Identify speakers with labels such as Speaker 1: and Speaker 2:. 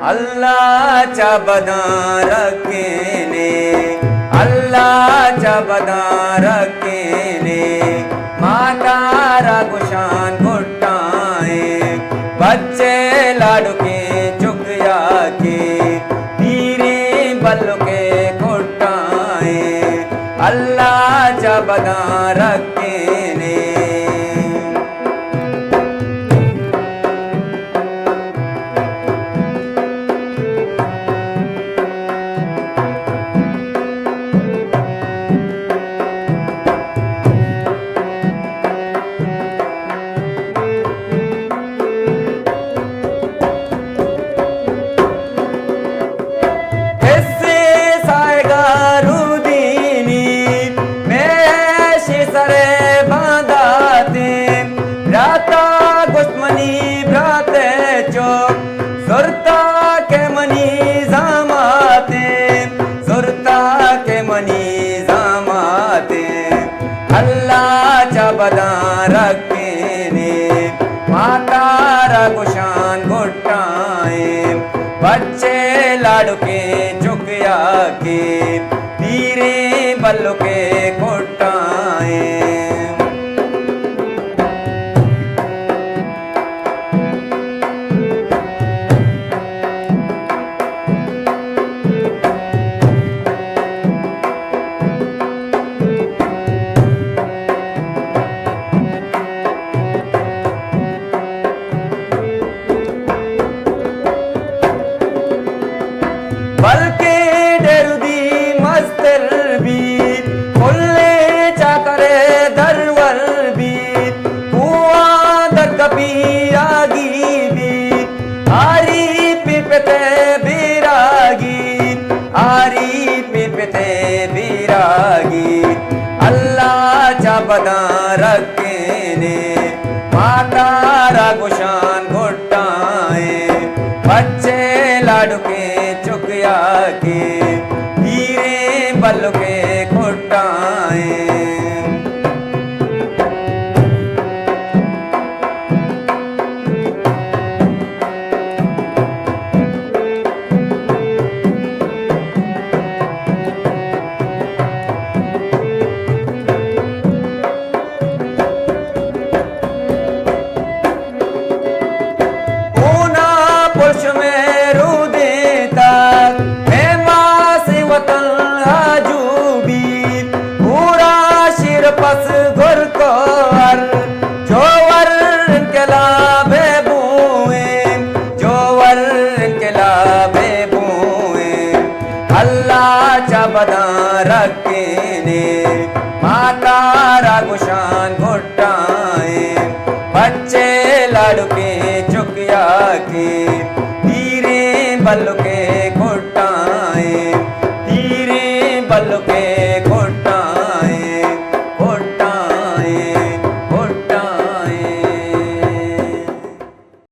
Speaker 1: अल्लाह चा बदा रखेने, अल्लाह चा बदा रखेने, माता रागुशान घुटाए, बच्चे लाडू के चुकिया के, पीरे बल्लू के घुटाए, अल्लाह चा बदा रखेने। राता गुस्मनी भ्राते चोक सुरता के मनी जामाते, सुरता के मनी जामाते, अल्लाह चा बदा रखेने, माता रागुशान घुटाए, बच्चे लाडू के चुकिया के, पीरे बल्लू के घुटाए। बल्कि डेरुदी मस्तर भी खुले चाकरे दरवर भी हुआ दर कभी आगी भी आरी पिपते बिरागी, आरी पिपते बिरागी, अल्लाह चा बदा रखेने, माता रागुशान घुटाए, बच्चे लाडू के चुकिया के, पीरे बल्लू के घुटाए। पुरुष में रू देता पूरा शिर पस घुर को जोवर के लाभे बुए, जोवर के लाभे बुए, अल्लाह चा बदा रखेने, माता रागुशान घुटाए, बच्चे लाडू के चुकिया के, पीरे बल्लू के